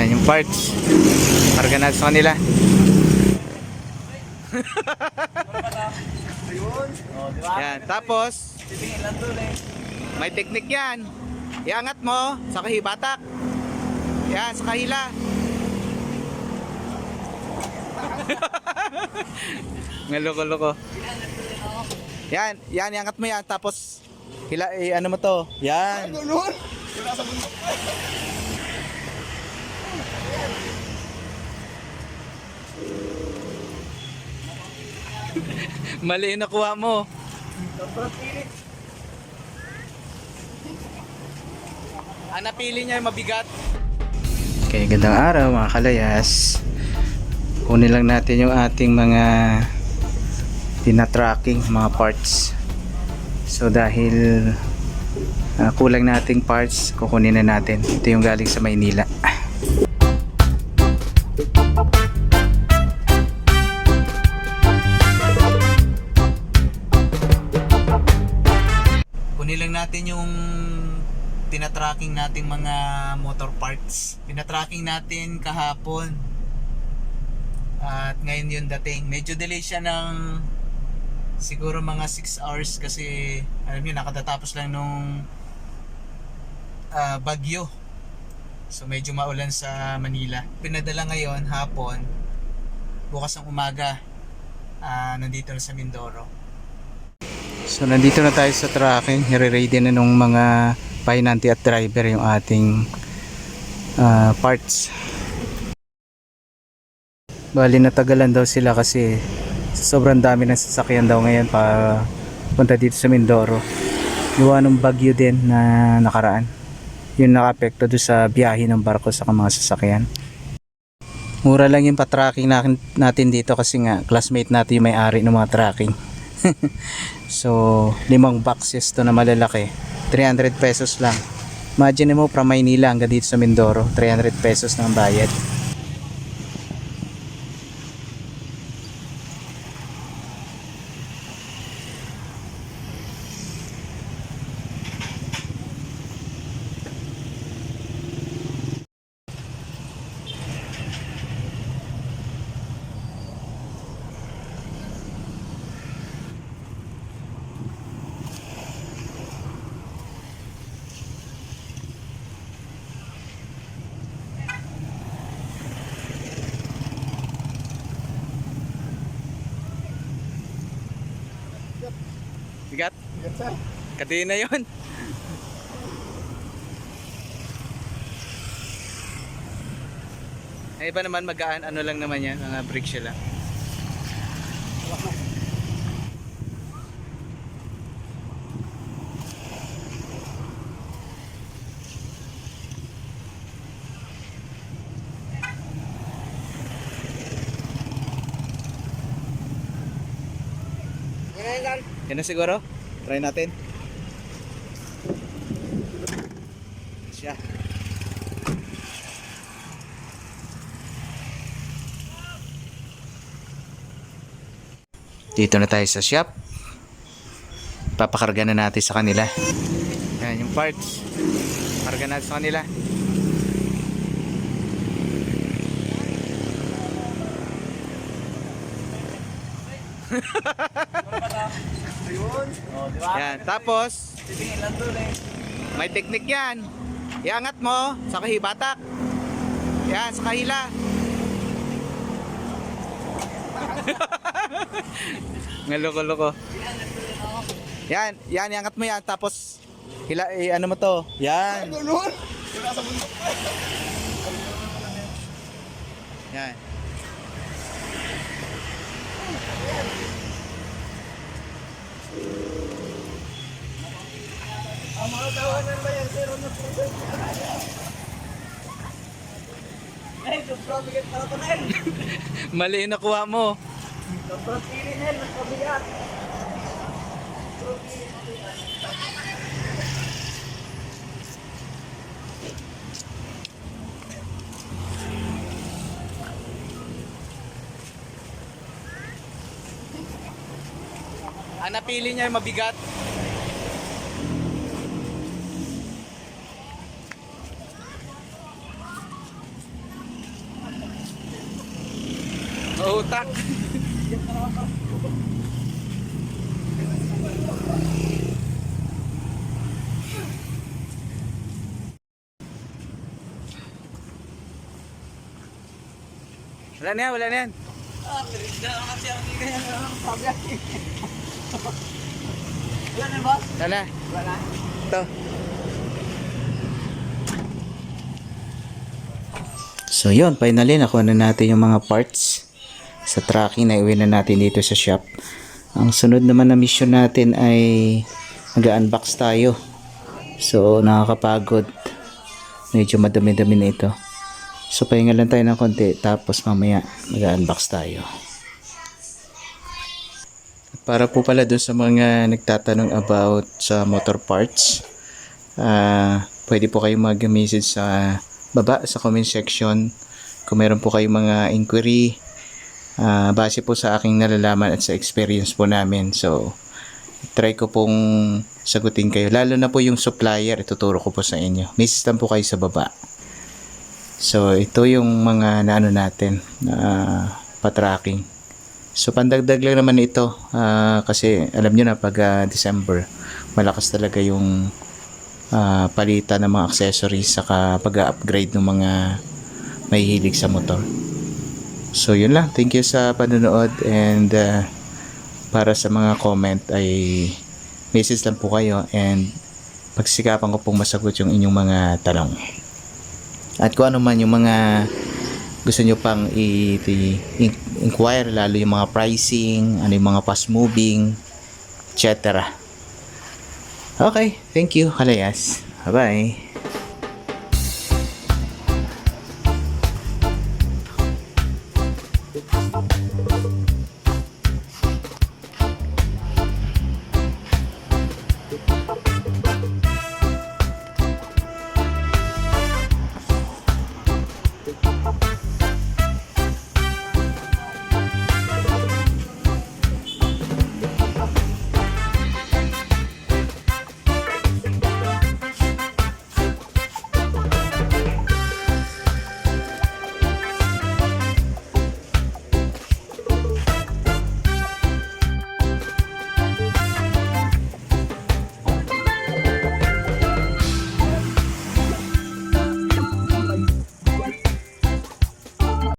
Yan yung parts. Karga natin sa kanila. Yan, tapos may teknik yan. Iangat mo sa kahibatak. Yan, sa kahila. Ngaloko-loko. Yan, yan, iangat mo yan. Tapos, ano mo to? Yan. Mali yung nakuha mo. Ang napili niya yung mabigat. Okay, gandang araw mga kalayas. Kunin lang natin yung ating mga tina-tracking, mga parts. So dahil kulang nating parts, kukunin na natin. Ito yung galing sa Maynila. Kunin lang natin yung tina-tracking nating mga motor parts. Tina-tracking natin kahapon. At ngayon yung dating. Medyo delay siya ng siguro mga 6 hours kasi alam niyo nakatatapos lang nung bagyo. So medyo maulan sa Manila. Pinadala ngayon hapon. Bukas ng umaga nandito na sa Mindoro. So nandito na tayo sa tracking. Nire-ready na nung mga pahinanti at driver yung ating parts. Bali natagalan daw sila kasi sobrang dami ng sasakyan daw ngayon para punta dito sa Mindoro. Gawa ng bagyo din na nakaraan. Yun naka-apekto doon sa biyahe ng barko sa mga sasakyan. Mura lang yung pa-tracking natin dito kasi nga classmate natin yung may-ari ng mga tracking. So 5 boxes to na malalaki, 300 pesos lang. Imagine mo from Maynila hanggang dito sa Mindoro, 300 pesos ng bayad. Bigat? Bigat sir. Kadena yun. Ay iba naman magaan, ano lang naman yan, mga brake siya lang. Yan na siguro. Try natin. Siya. Dito na tayo sa shop. Papakarga na natin sa kanila. Yan yung parts. Karga natin sa kanila. Yan, tapos may teknik yan. Iangat mo sa kahibatak. Yan, sa kahila. Ngaloko-loko. Yan, yan, iangat mo yan. Tapos ano mo to? Yan. Yan. Ang mga tawanan ba yan? 0%? Ay, sobrang bigat para ito na. Mali yung nakuha mo. Sobrang pili na, nagpabigat. Ang napili niya yung mabigat. utak. Wala na yan, wala na yan. Wala na, boss? Wala na. Wala. Ito. So yun, finally nakuha na natin yung mga parts sa tracking na iwi na natin dito sa shop. Ang sunod naman na mission natin ay mag-unbox tayo. So nakakapagod. Medyo madami-dami na ito. So pahinga lang tayo ng konti tapos mamaya mag-unbox tayo. Para po pala dun sa mga nagtatanong about sa motor parts, pwede po kayo mag-message sa baba sa comment section kung meron po kayong mga inquiry base po sa aking nalalaman at sa experience po namin. So try ko pong sagutin kayo, lalo na po yung supplier, ituturo ko po sa inyo. Message lang po kayo sa baba. So ito yung mga naano natin pa-tracking. So pandagdag lang naman ito kasi alam nyo na pag December malakas talaga yung palitan ng mga accessories saka pag-upgrade ng mga may hilig sa motor. So yun lang, thank you sa panonood, and para sa mga comment ay message lang po kayo and pagsikapan ko pong masagot yung inyong mga tanong. At kung ano man yung mga gusto nyo pang i-inquire, lalo yung mga pricing, ano yung mga fast moving, etc. Okay, thank you, Kalayas. Bye-bye.